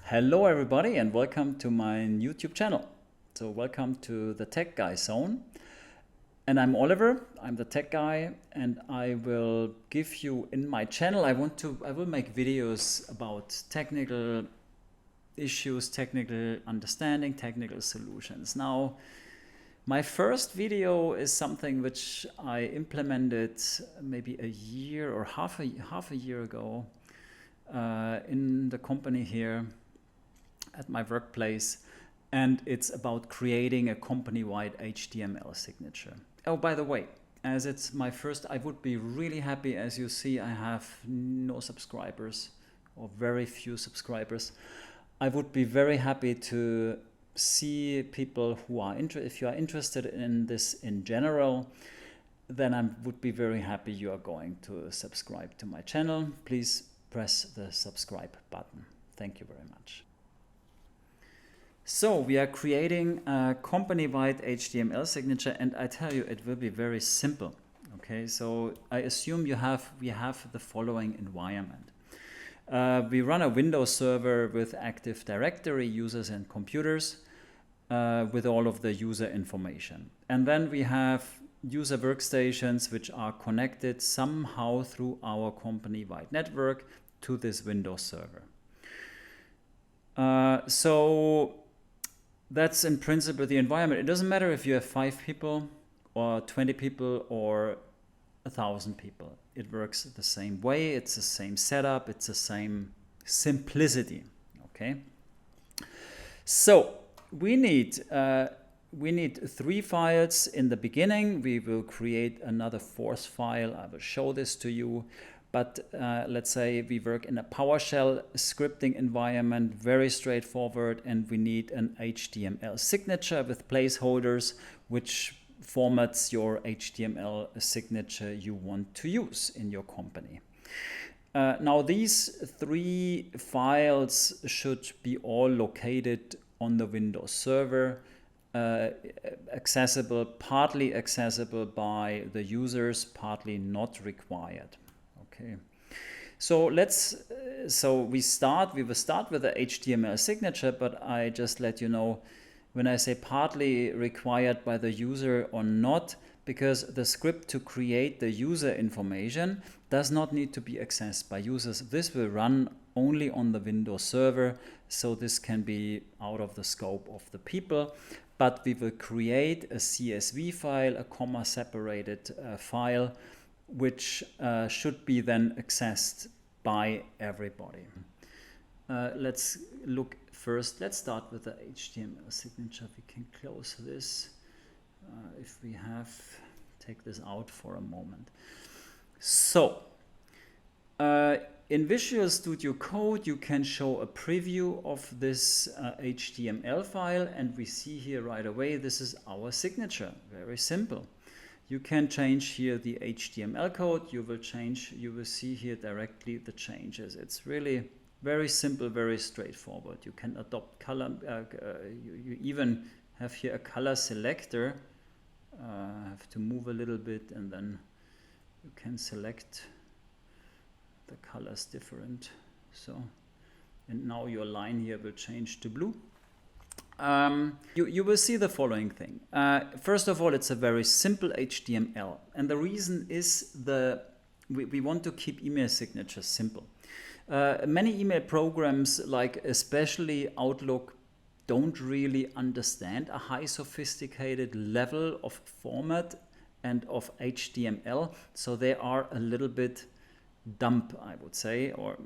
Hello everybody and welcome to my YouTube channel. So welcome to the Tech Guy Zone. And I'm Oliver, I'm the tech guy, and I will give you in my channel, I will make videos about technical issues, technical understanding, technical solutions. Now, my first video is something which I implemented maybe a year or half a year ago in the company here at my workplace, and it's about creating a company-wide HTML signature. Oh, by the way, as it's my first, I would be really happy. As you see, I have no subscribers or very few subscribers. I would be very happy to see people who are if you are interested in this in general, then I would be very happy you are going to subscribe to my channel. Please press the subscribe button. Thank you very much. So we are creating a company-wide HTML signature, and I tell you, it will be very simple. Okay, so I assume we have the following environment. We run a Windows server with Active Directory users and computers with all of the user information. And then we have user workstations which are connected somehow through our company-wide network to this Windows server. So that's in principle the environment. It doesn't matter if you have 5 people or 20 people or 1,000 people. It works the same way. It's the same setup. It's the same simplicity. Okay. So we need 3 files in the beginning. We will create another 4th file. I will show this to you. But let's say we work in a PowerShell scripting environment, very straightforward, and we need an HTML signature with placeholders, which formats your HTML signature you want to use in your company. Now these 3 files should be all located on the Windows server, accessible, partly accessible by the users, partly not required. Okay, so we will start with the HTML signature, but I just let you know when I say partly required by the user or not, because the script to create the user information does not need to be accessed by users. This will run only on the Windows server, so this can be out of the scope of the people. But we will create a CSV file, a comma separated file, which should be then accessed by everybody. Let's look first. Let's start with the HTML signature. We can close this if we take this out for a moment. So in Visual Studio Code, you can show a preview of this HTML file, and we see here right away, this is our signature. Very simple. You can change here the HTML code. You will see here directly the changes. It's really very simple, very straightforward. You can adopt color. You even have here a color selector. I have to move a little bit, and then you can select the colors different. So, and now your line here will change to blue. You will see the following thing. First of all, it's a very simple HTML, and the reason is we want to keep email signatures simple. Many email programs, like especially Outlook, don't really understand a high sophisticated level of format and of HTML, so they are a little bit dumb, I would say, or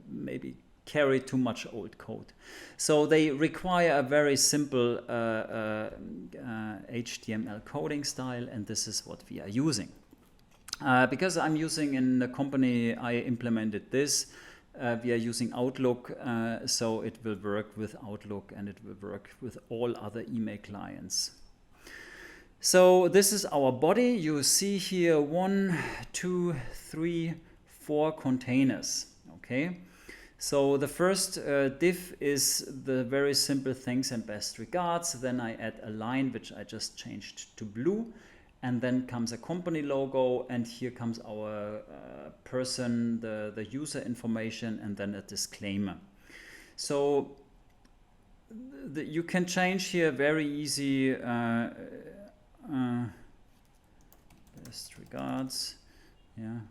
maybe carry too much old code. So they require a very simple HTML coding style, and this is what we are using. Because I'm using in the company, I implemented this. We are using Outlook, so it will work with Outlook and it will work with all other email clients. So this is our body. You see here 1, 2, 3, 4 containers. Okay. So the first div is the very simple thanks and best regards. Then I add a line which I just changed to blue, and then comes a company logo, and here comes our person, the user information, and then a disclaimer. So you can change here very easy. Best regards. Yeah,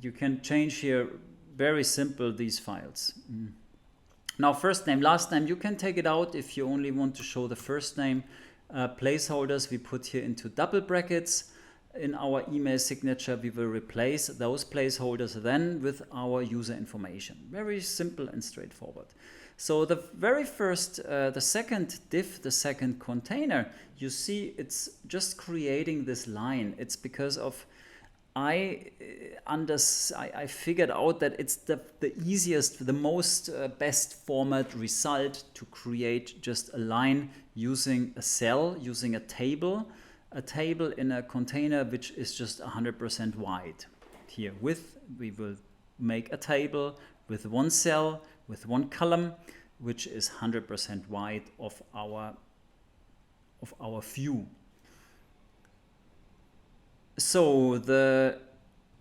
you can change here very simple these files. Now first name, last name, you can take it out if you only want to show the first name. Placeholders we put here into double brackets. In our email signature we will replace those placeholders then with our user information. Very simple and straightforward. So the very first, the second div, the second container, you see it's just creating this line. It's because of I figured out that it's the easiest, the most best format result to create just a line using a cell, using a table in a container which is just 100% wide. Here we will make a table with one cell, with one column, which is 100% wide of our view. So the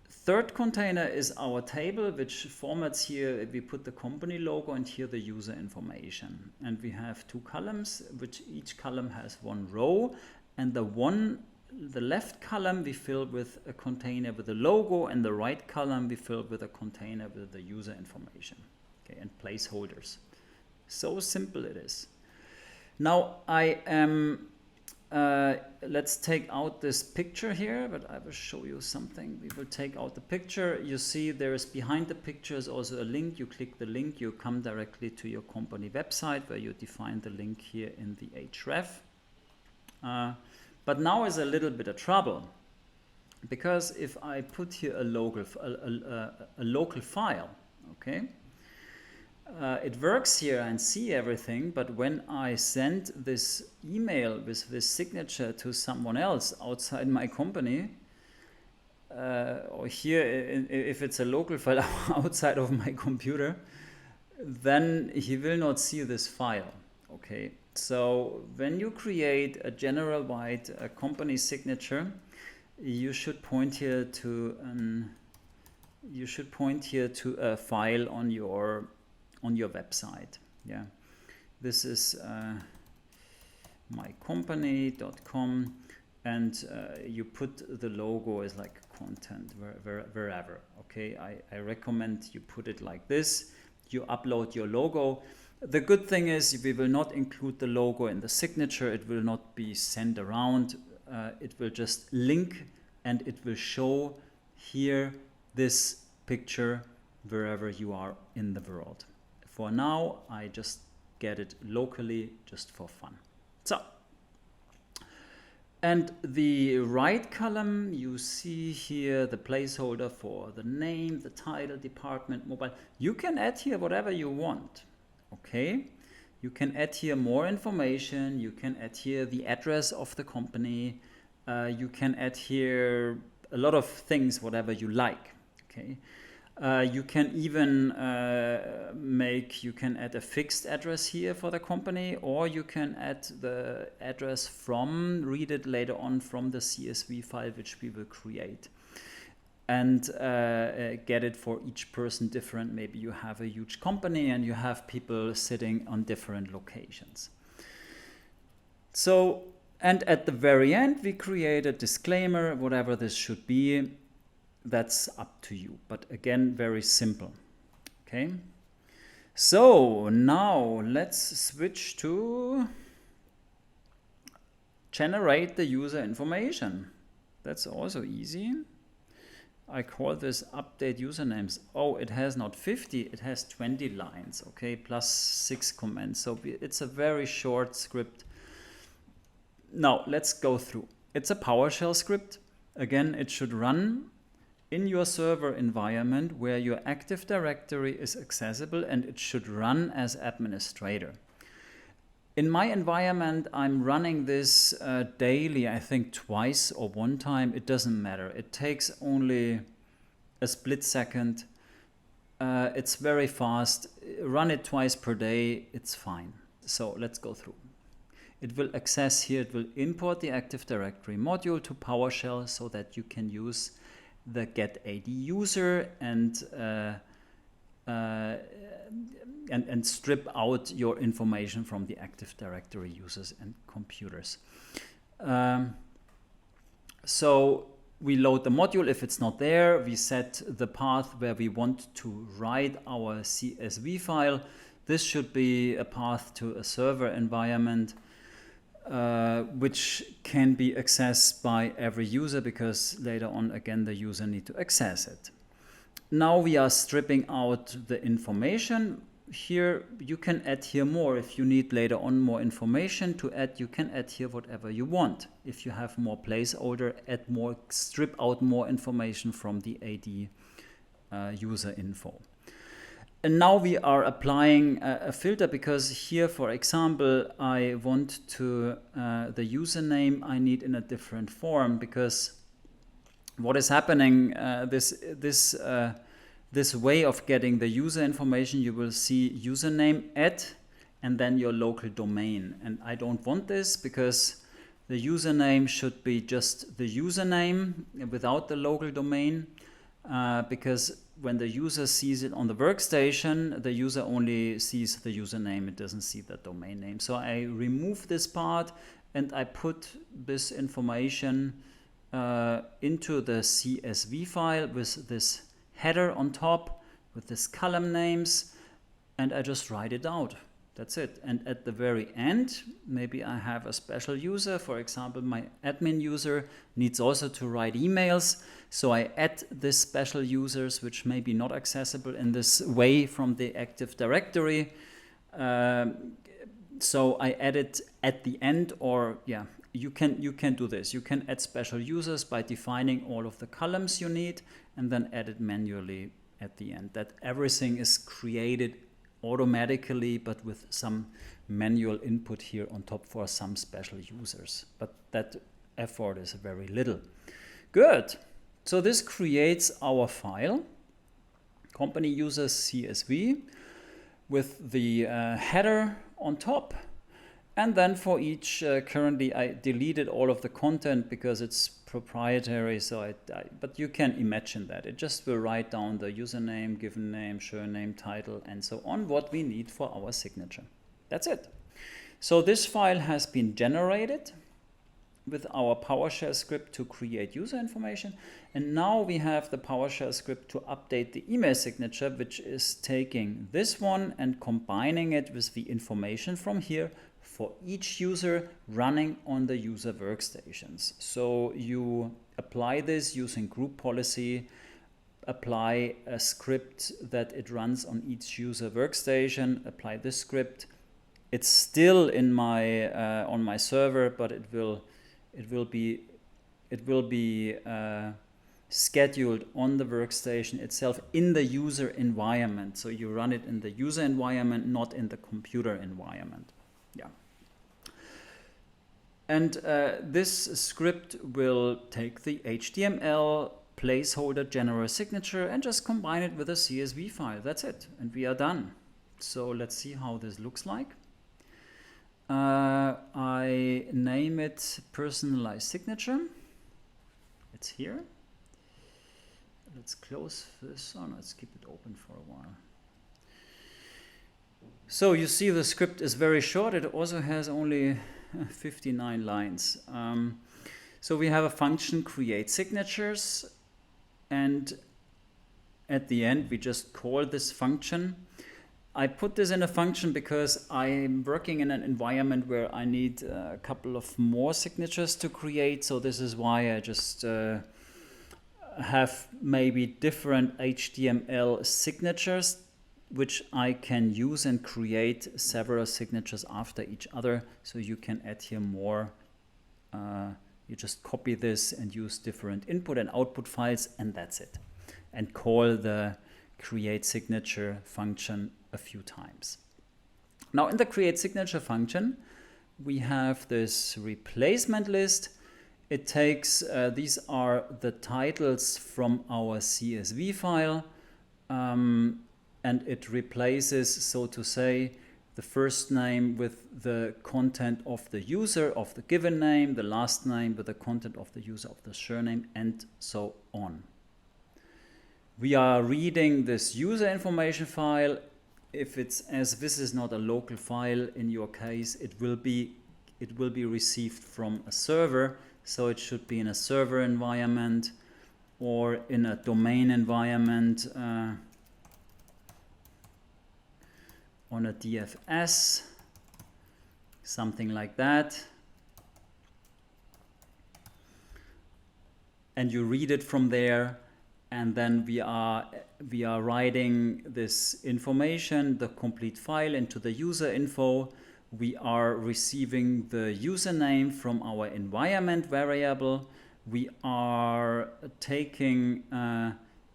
third container is our table, which formats here, we put the company logo and here the user information. And we have two columns, which each column has one row, and the left column we fill with a container with the logo, and the right column we fill with a container with the user information, okay, and placeholders. So simple it is. Now I am let's take out this picture here, but I will show you something. We will take out the picture. You see there is behind the picture is also a link. You click the link, you come directly to your company website where you define the link here in the href. But now is a little bit of trouble, because if I put here a local file, okay, it works here and see everything, but when I send this email with this signature to someone else outside my company, or here if it's a local file outside of my computer, then he will not see this file. Okay, so when you create a general wide company signature, you should point here to a file on your website. Yeah, this is mycompany.com, and you put the logo as like content wherever. Okay, I recommend you put it like this. You upload your logo. The good thing is we will not include the logo in the signature. It will not be sent around. It will just link, and it will show here this picture wherever you are in the world. For now, I just get it locally just for fun. So, and the right column, you see here the placeholder for the name, the title, department, mobile. You can add here whatever you want, okay? You can add here more information. You can add here the address of the company. You can add here a lot of things, whatever you like, okay? You can even you can add a fixed address here for the company, or you can add the address read it later on from the CSV file which we will create, and get it for each person different. Maybe you have a huge company and you have people sitting on different locations. So, and at the very end we create a disclaimer, whatever this should be. That's up to you, but again, very simple. Okay, so now let's switch to generate the user information. That's also easy. I call this update usernames. Oh, it has not 50, it has 20 lines, okay, plus 6 comments. So it's a very short script. Now let's go through. It's a PowerShell script. Again, it should run in your server environment where your Active Directory is accessible, and it should run as administrator. In my environment, I'm running this daily, I think twice or one time. It doesn't matter. It takes only a split second. It's very fast. Run it twice per day. It's fine. So let's go through. It will access here. It will import the Active Directory module to PowerShell so that you can use the getAD user and and strip out your information from the Active Directory users and computers. So we load the module. If it's not there, we set the path where we want to write our CSV file. This should be a path to a server environment, which can be accessed by every user, because later on, again, the user need to access it. Now we are stripping out the information. Here you can add here more. If you need later on more information to add, you can add here whatever you want. If you have more placeholder, add more, strip out more information from the AD user info. And now we are applying a filter, because here, for example, I want to the username I need in a different form, because what is happening, this way of getting the user information, you will see username and then your local domain. And I don't want this, because the username should be just the username without the local domain, because when the user sees it on the workstation, the user only sees the username, it doesn't see the domain name. So I remove this part and I put this information into the CSV file with this header on top, with this column names, and I just write it out. That's it. And at the very end, maybe I have a special user. For example, my admin user needs also to write emails. So I add this special users, which may be not accessible in this way from the Active Directory. So I add it at the end, or yeah, you can do this. You can add special users by defining all of the columns you need and then add it manually at the end. That everything is created automatically, but with some manual input here on top for some special users. But that effort is very little. Good. So this creates our file, company users CSV, with the header on top. And then for each, currently I deleted all of the content because it's proprietary, so but you can imagine that. It just will write down the username, given name, surname, title, and so on, what we need for our signature. That's it. So this file has been generated with our PowerShell script to create user information. And now we have the PowerShell script to update the email signature, which is taking this one and combining it with the information from here for each user running on the user workstations. So you apply this using group policy, apply a script that it runs on each user workstation, apply this script. It's still in my on my server, but it will be scheduled on the workstation itself in the user environment. So you run it in the user environment, not in the computer environment. Yeah. And this script will take the HTML placeholder general signature and just combine it with a CSV file. That's it. And we are done. So let's see how this looks like. I name it personalized signature. It's here. Let's close this on. Let's keep it open for a while. So you see the script is very short. It also has only 59 lines. So we have a function create signatures, and at the end we just call this function. I put this in a function because I'm working in an environment where I need a couple of more signatures to create. So this is why I just have maybe different HTML signatures which I can use and create several signatures after each other. So you can add here more. You just copy this and use different input and output files, and that's it. And call the create signature function a few times. Now in the create signature function, we have this replacement list. It takes, these are the titles from our CSV file, and it replaces, so to say, the first name with the content of the user of the given name, the last name with the content of the user of the surname, and so on. We are reading this user information file if it's, as this is not a local file in your case, it will be received from a server, so it should be in a server environment or in a domain environment on a DFS, something like that. And you read it from there, and then we are writing this information, the complete file, into the user info. We are receiving the username from our environment variable. We are taking,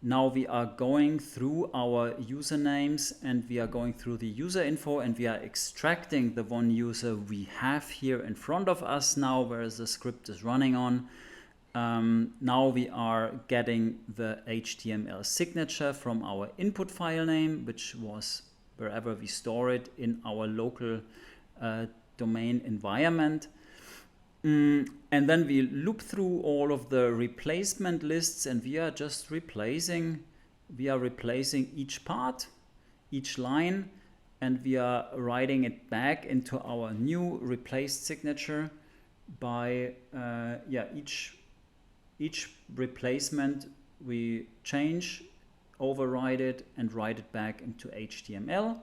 now we are going through our usernames, and we are going through the user info, and we are extracting the one user we have here in front of us now, whereas the script is running on. Now we are getting the HTML signature from our input file name, which was wherever we store it in our local domain environment. And then we loop through all of the replacement lists, and we are just replacing each part, each line, and we are writing it back into our new replaced signature by each replacement we change, override it, and write it back into HTML.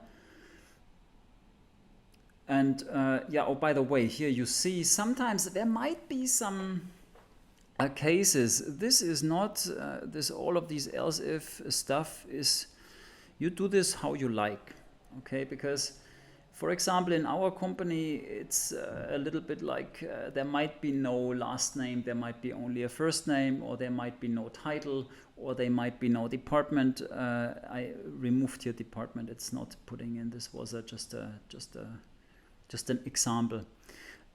And oh, by the way, here you see sometimes there might be some cases. This is not all of these else if stuff is, you do this how you like, okay? Because, for example, in our company, it's a little bit like there might be no last name, there might be only a first name, or there might be no title, or there might be no department. I removed here department. It's not putting in. This was just an example.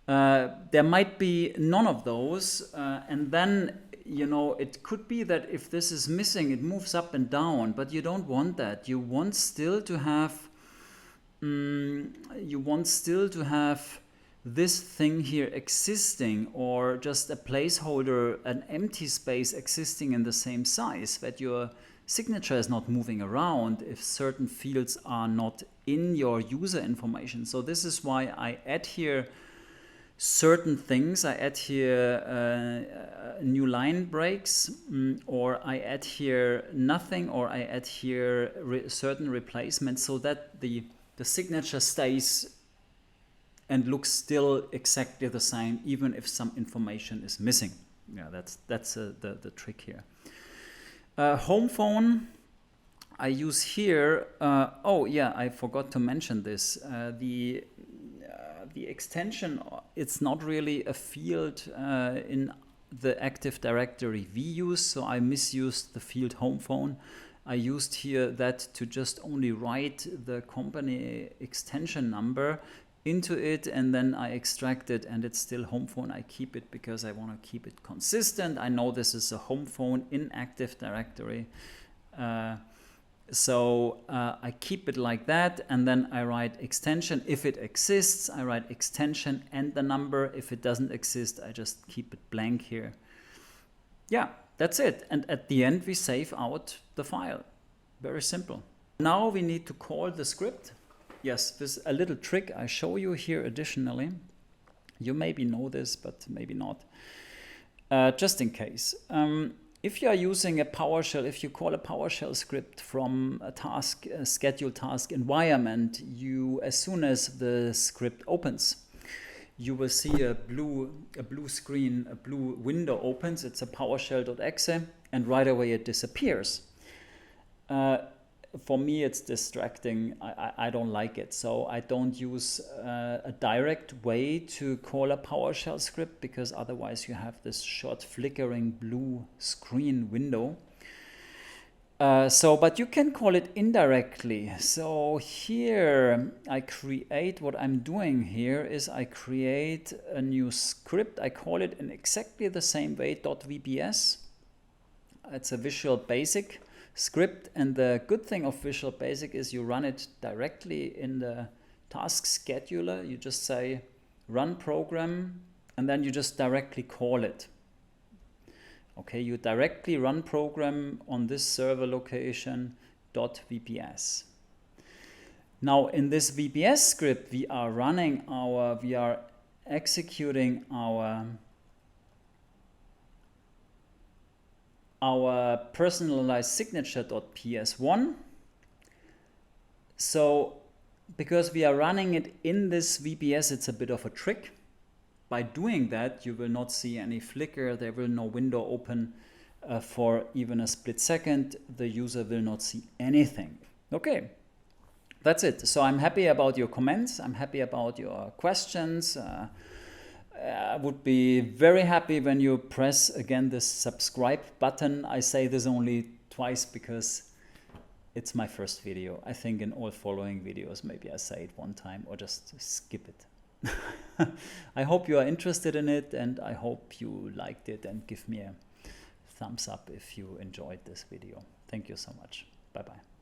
There might be none of those, and then it could be that if this is missing, it moves up and down. But you don't want that. You want still to have. This thing here existing, or just a placeholder, an empty space existing in the same size, that your signature is not moving around if certain fields are not in your user information. So this is why I add here certain things. I add here new line breaks, or I add here nothing, or I add here certain replacements, so that the signature stays and looks still exactly the same, even if some information is missing. Yeah, that's the trick here. Home phone, I use here. Oh yeah, I forgot to mention this. The extension, it's not really a field in the Active Directory we use, so I misused the field home phone. I used here that to just only write the company extension number into it, and then I extract it, and it's still home phone. I keep it because I want to keep it consistent. I know this is a home phone in Active Directory. So I keep it like that, and then I write extension. If it exists, I write extension and the number. If it doesn't exist, I just keep it blank here. Yeah, that's it. And at the end, we save out the file. Very simple. Now we need to call the script. Yes, this is a little trick I show you here additionally. You maybe know this, but maybe not. Just in case. If you are using a PowerShell, if you call a PowerShell script from a scheduled task environment, as soon as the script opens, you will see a blue screen, a blue window opens. It's a PowerShell.exe, and right away it disappears. For me, it's distracting. I don't like it. So I don't use a direct way to call a PowerShell script, because otherwise you have this short flickering blue screen window. But you can call it indirectly. So here what I'm doing here is I create a new script. I call it in exactly the same way, .vbs. It's a Visual Basic script, and the good thing of Visual Basic is you run it directly in the task scheduler. You just say run program, and then you just directly call it. Okay, you directly run program on this server location .vps. Now in this VBS script, we are executing our personalized signature.ps1. So because we are running it in this VBS, it's a bit of a trick. By doing that, you will not see any flicker. There will no window open for even a split second. The user will not see anything. Okay, that's it. So I'm happy about your comments. I'm happy about your questions. I would be very happy when you press again this subscribe button. I say this only twice because it's my first video. I think in all following videos, maybe I say it one time or just skip it. I hope you are interested in it, and I hope you liked it, and give me a thumbs up if you enjoyed this video. Thank you so much. Bye-bye.